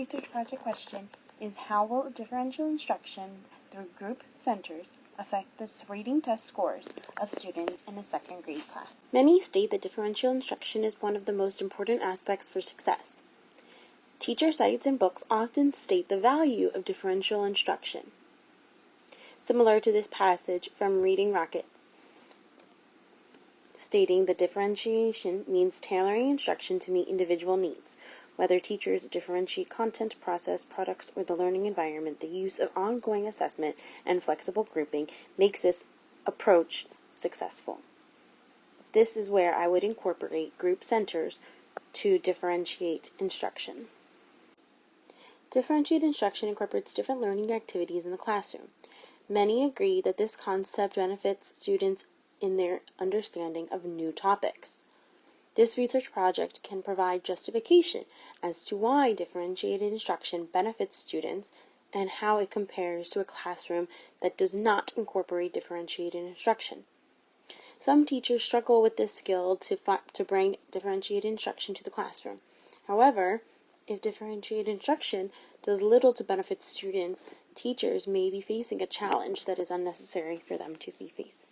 research project question is, how will differential instruction through group centers affect the reading test scores of students in a second grade class? Many state that differential instruction is one of the most important aspects for success. Teacher sites and books often state the value of differential instruction, similar to this passage from Reading Rockets, stating that differentiation means tailoring instruction to meet individual needs. Whether teachers differentiate content, process, products, or the learning environment, the use of ongoing assessment and flexible grouping makes this approach successful. This is where I would incorporate group centers to differentiate instruction. Differentiated instruction incorporates different learning activities in the classroom. Many agree that this concept benefits students in their understanding of new topics. This research project can provide justification as to why differentiated instruction benefits students and how it compares to a classroom that does not incorporate differentiated instruction. Some teachers struggle with this skill to bring differentiated instruction to the classroom. However, if differentiated instruction does little to benefit students, teachers may be facing a challenge that is unnecessary for them to be facing.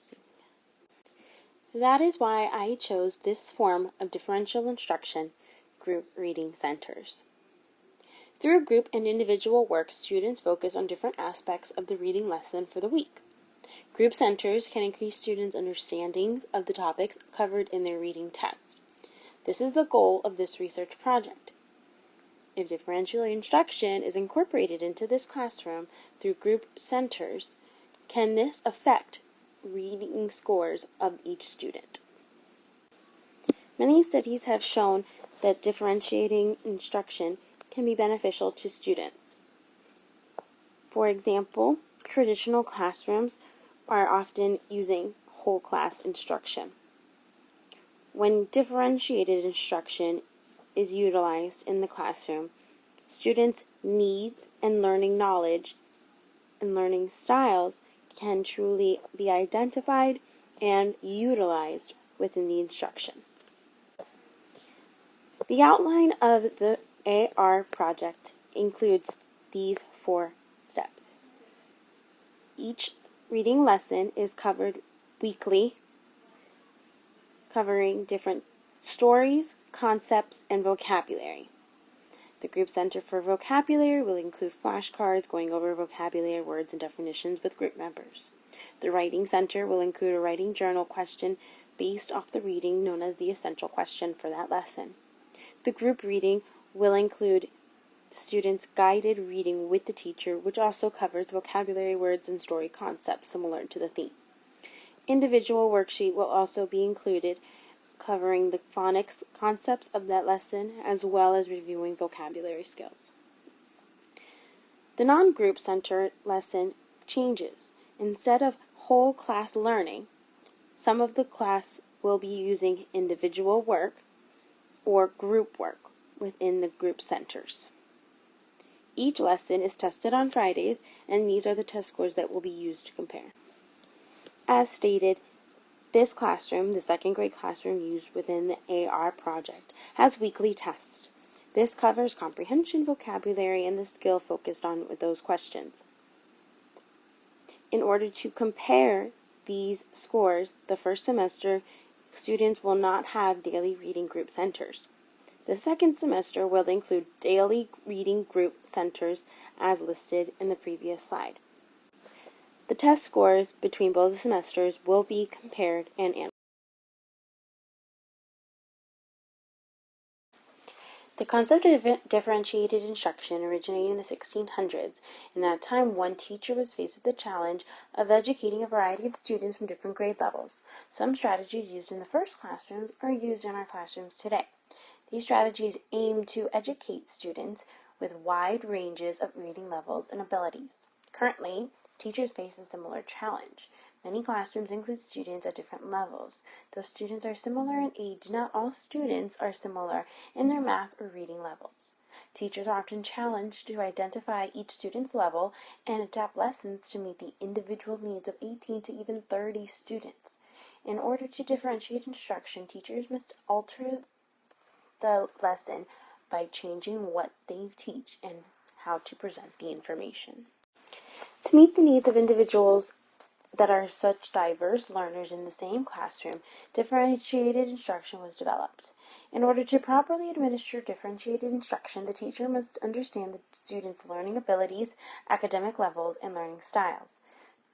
That is why I chose this form of differential instruction, group reading centers. Through group and individual work, students focus on different aspects of the reading lesson for the week. Group centers can increase students' understandings of the topics covered in their reading test. This is the goal of this research project. If differential instruction is incorporated into this classroom through group centers, can this affect reading scores of each student? Many studies have shown that differentiating instruction can be beneficial to students. For example, traditional classrooms are often using whole class instruction. When differentiated instruction is utilized in the classroom, students' needs and learning knowledge and learning styles can truly be identified and utilized within the instruction. The outline of the AR project includes these 4 steps. Each reading lesson is covered weekly, covering different stories, concepts, and vocabulary. The Group Center for Vocabulary will include flashcards going over vocabulary words and definitions with group members. The Writing Center will include a writing journal question based off the reading known as the essential question for that lesson. The group reading will include students' guided reading with the teacher, which also covers vocabulary words and story concepts similar to the theme. Individual worksheet will also be included, covering the phonics concepts of that lesson, as well as reviewing vocabulary skills. The non-group center lesson changes. Instead of whole class learning, some of the class will be using individual work or group work within the group centers. Each lesson is tested on Fridays, and these are the test scores that will be used to compare. As stated, this classroom, the second grade classroom used within the AR project, has weekly tests. This covers comprehension, vocabulary, and the skill focused on with those questions. In order to compare these scores, the first semester, students will not have daily reading group centers. The second semester will include daily reading group centers as listed in the previous slide. The test scores between both semesters will be compared and analyzed. The concept of differentiated instruction originated in the 1600s. In that time, one teacher was faced with the challenge of educating a variety of students from different grade levels. Some strategies used in the first classrooms are used in our classrooms today. These strategies aim to educate students with wide ranges of reading levels and abilities. Currently, teachers face a similar challenge. Many classrooms include students at different levels. Though students are similar in age, not all students are similar in their math or reading levels. Teachers are often challenged to identify each student's level and adapt lessons to meet the individual needs of 18 to even 30 students. In order to differentiate instruction, teachers must alter the lesson by changing what they teach and how to present the information. To meet the needs of individuals that are such diverse learners in the same classroom, differentiated instruction was developed. In order to properly administer differentiated instruction, the teacher must understand the students' learning abilities, academic levels, and learning styles.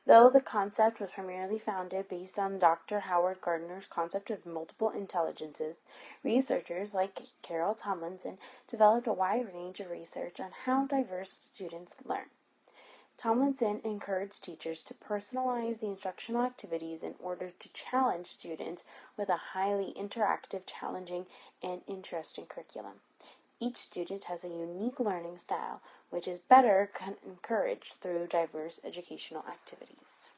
Though the concept was primarily founded based on Dr. Howard Gardner's concept of multiple intelligences, researchers like Carol Tomlinson developed a wide range of research on how diverse students learn. Tomlinson encouraged teachers to personalize the instructional activities in order to challenge students with a highly interactive, challenging, and interesting curriculum. Each student has a unique learning style, which is better encouraged through diverse educational activities.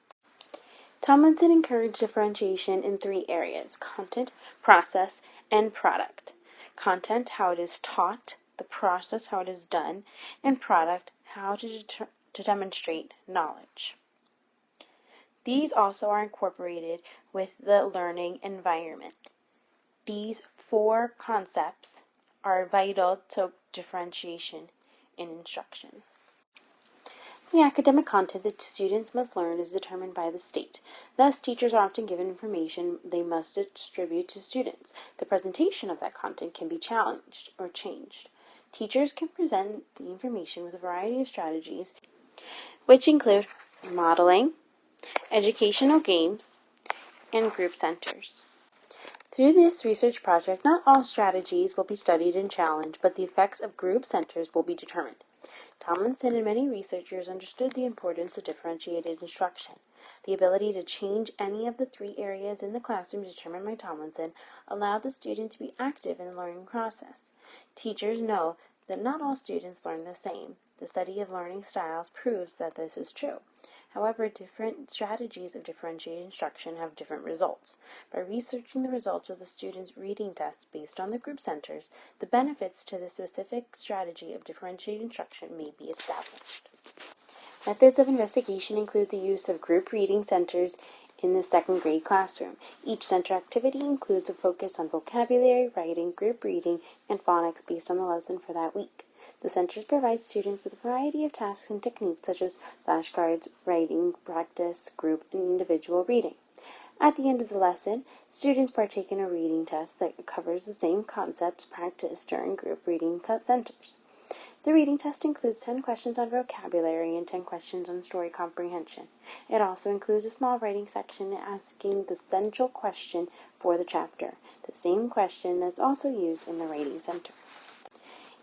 Tomlinson encouraged differentiation in 3 areas: content, process, and product. Content, how it is taught; the process, how it is done; and product, how to demonstrate knowledge. These also are incorporated with the learning environment. These 4 concepts are vital to differentiation in instruction. The academic content that students must learn is determined by the state. Thus, teachers are often given information they must distribute to students. The presentation of that content can be challenged or changed. Teachers can present the information with a variety of strategies, which include modeling, educational games, and group centers. Through this research project, not all strategies will be studied and challenged, but the effects of group centers will be determined. Tomlinson and many researchers understood the importance of differentiated instruction. The ability to change any of the 3 areas in the classroom determined by Tomlinson allowed the student to be active in the learning process. Teachers know that not all students learn the same. The study of learning styles proves that this is true. However, different strategies of differentiated instruction have different results. By researching the results of the students' reading tests based on the group centers, the benefits to the specific strategy of differentiated instruction may be established. Methods of investigation include the use of group reading centers in the 2nd grade classroom. Each center activity includes a focus on vocabulary, writing, group reading, and phonics based on the lesson for that week. The centers provide students with a variety of tasks and techniques such as flashcards, writing, practice, group, and individual reading. At the end of the lesson, students partake in a reading test that covers the same concepts practiced during group reading centers. The reading test includes 10 questions on vocabulary and 10 questions on story comprehension. It also includes a small writing section asking the central question for the chapter, the same question that's also used in the writing center.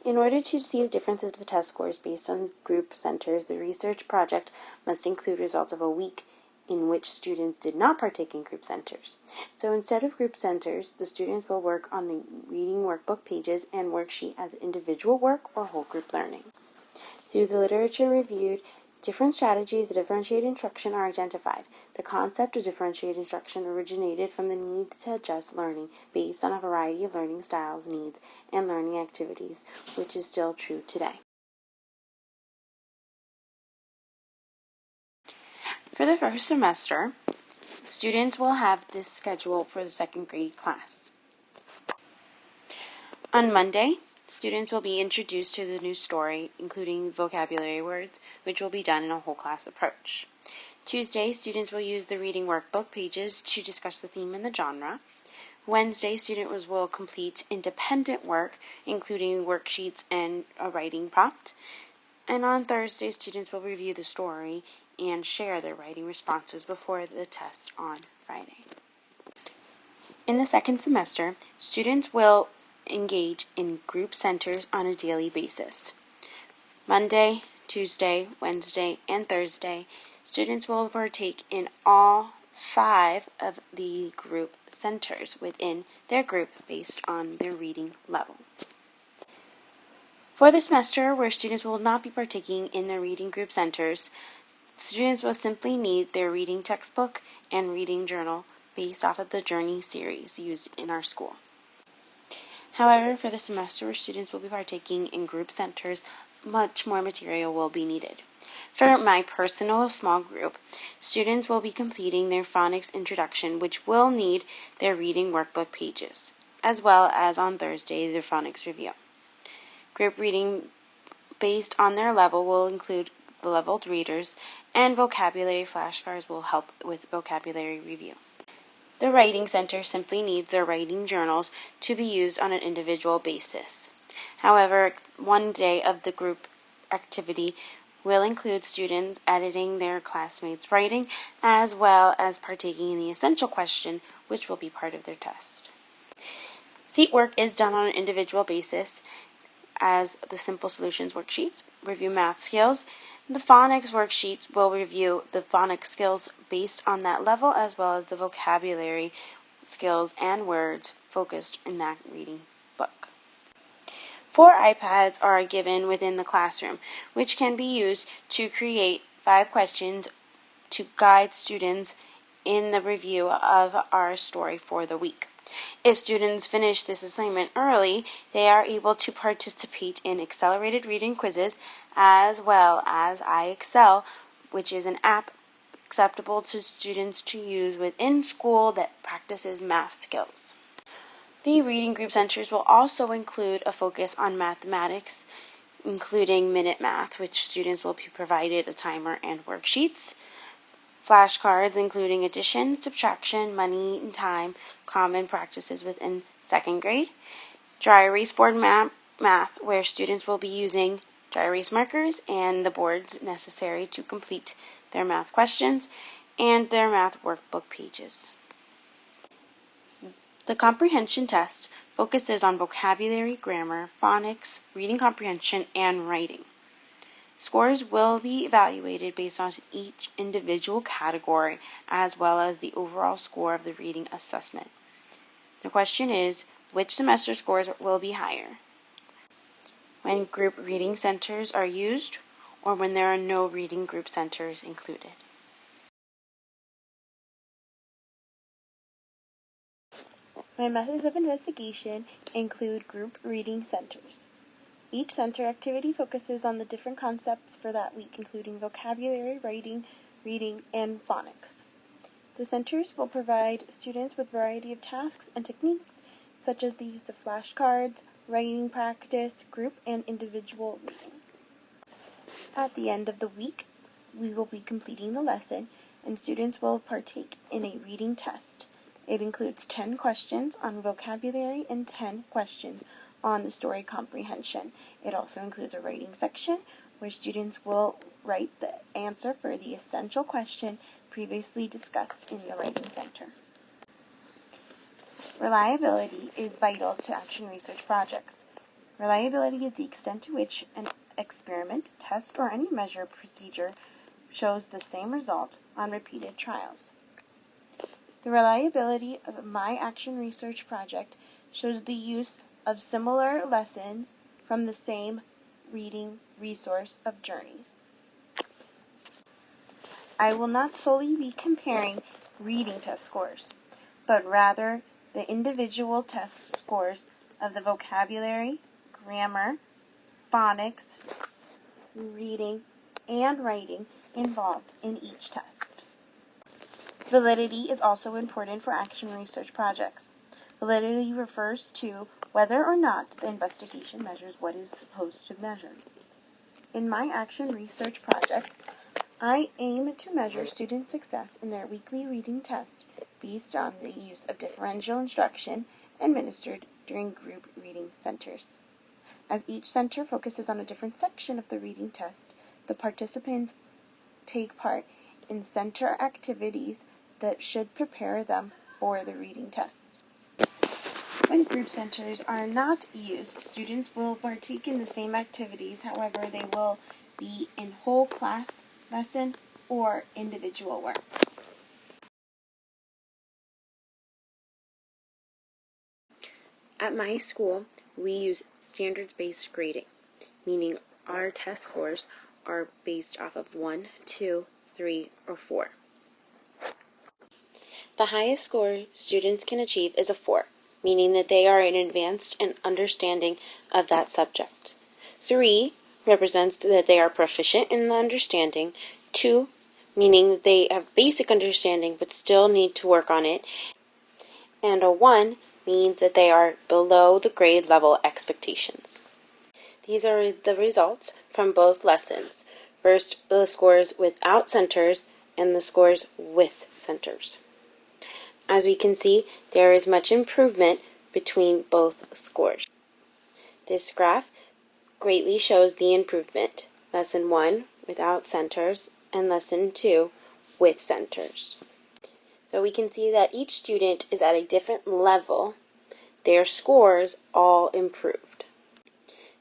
In order to see the difference of the test scores based on group centers, the research project must include results of a week in which students did not partake in group centers. So instead of group centers, the students will work on the reading workbook pages and worksheet as individual work or whole group learning. Through the literature reviewed, different strategies of differentiated instruction are identified. The concept of differentiated instruction originated from the need to adjust learning based on a variety of learning styles, needs, and learning activities, which is still true today. For the first semester, students will have this schedule for the 2nd grade class. On Monday, students will be introduced to the new story, including vocabulary words, which will be done in a whole class approach. Tuesday, students will use the reading workbook pages to discuss the theme and the genre. Wednesday, students will complete independent work, including worksheets and a writing prompt. And on Thursday, students will review the story and share their writing responses before the test on Friday. In the 2nd semester, students will engage in group centers on a daily basis. Monday, Tuesday, Wednesday, and Thursday, students will partake in all 5 of the group centers within their group based on their reading level. For the semester where students will not be partaking in the reading group centers, students will simply need their reading textbook and reading journal based off of the Journey series used in our school. However, for the semester where students will be partaking in group centers, much more material will be needed. For my personal small group, students will be completing their phonics introduction, which will need their reading workbook pages, as well as on Thursday, their phonics review. Group reading based on their level will include the leveled readers, and vocabulary flashcards will help with vocabulary review. The Writing Center simply needs their writing journals to be used on an individual basis. However, one day of the group activity will include students editing their classmates' writing as well as partaking in the essential question, which will be part of their test. Seat work is done on an individual basis as the Simple Solutions worksheets review math skills. The phonics worksheets will review the phonics skills based on that level as well as the vocabulary skills and words focused in that reading book. 4 iPads are given within the classroom, which can be used to create 5 questions to guide students in the review of our story for the week. If students finish this assignment early, they are able to participate in accelerated reading quizzes as well as iExcel, which is an app acceptable to students to use within school that practices math skills. The reading group centers will also include a focus on mathematics, including Minute Math, which students will be provided a timer and worksheets. Flashcards including addition, subtraction, money, and time, common practices within 2nd grade. Dry erase board math, where students will be using dry erase markers and the boards necessary to complete their math questions and their math workbook pages. The comprehension test focuses on vocabulary, grammar, phonics, reading comprehension, and writing. Scores will be evaluated based on each individual category as well as the overall score of the reading assessment. The question is, which semester scores will be higher? When group reading centers are used or when there are no reading group centers included. My methods of investigation include group reading centers. Each center activity focuses on the different concepts for that week, including vocabulary, writing, reading, and phonics. The centers will provide students with a variety of tasks and techniques, such as the use of flashcards, writing practice, group and individual reading. At the end of the week, we will be completing the lesson, and students will partake in a reading test. It includes 10 questions on vocabulary and 10 questions on the story comprehension. It also includes a writing section where students will write the answer for the essential question previously discussed in the Writing Center. Reliability is vital to action research projects. Reliability is the extent to which an experiment, test, or any measure procedure shows the same result on repeated trials. The reliability of my action research project shows the use of similar lessons from the same reading resource of Journeys. I will not solely be comparing reading test scores, but rather the individual test scores of the vocabulary, grammar, phonics, reading, and writing involved in each test. Validity is also important for action research projects. Validity refers to whether or not the investigation measures what is supposed to measure. In my action research project, I aim to measure student success in their weekly reading test based on the use of differential instruction administered during group reading centers. As each center focuses on a different section of the reading test, the participants take part in center activities that should prepare them for the reading test. When group centers are not used, students will partake in the same activities, however, they will be in whole class lesson or individual work. At my school, we use standards-based grading, meaning our test scores are based off of 1, 2, 3, or 4. The highest score students can achieve is a 4, meaning that they are in advanced and understanding of that subject. 3 represents that they are proficient in the understanding. 2, meaning that they have basic understanding but still need to work on it. And a 1 means that they are below the grade level expectations. These are the results from both lessons. First, the scores without centers and the scores with centers. As we can see, there is much improvement between both scores. This graph greatly shows the improvement. Lesson 1 without centers and Lesson 2 with centers. So we can see that each student is at a different level. Their scores all improved.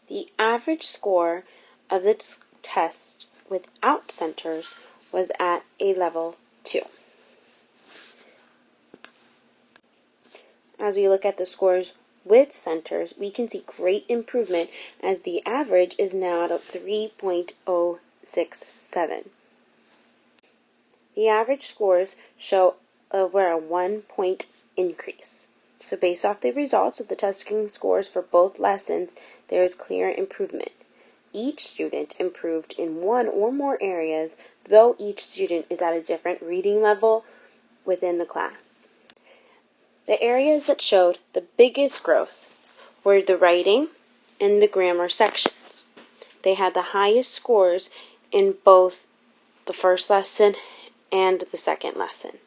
The average score of the test without centers was at a level 2. As we look at the scores with centers, we can see great improvement as the average is now at a 3.067. The average scores show over a 1-point increase. So based off the results of the testing scores for both lessons, there is clear improvement. Each student improved in one or more areas, though each student is at a different reading level within the class. The areas that showed the biggest growth were the writing and the grammar sections. They had the highest scores in both the first lesson and the second lesson.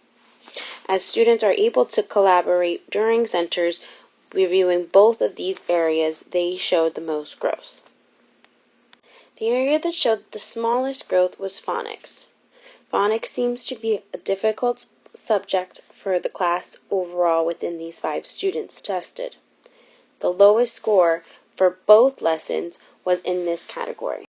As students are able to collaborate during centers, reviewing both of these areas, they showed the most growth. The area that showed the smallest growth was phonics. Phonics seems to be a difficult subject for the class overall within these 5 students tested. The lowest score for both lessons was in this category.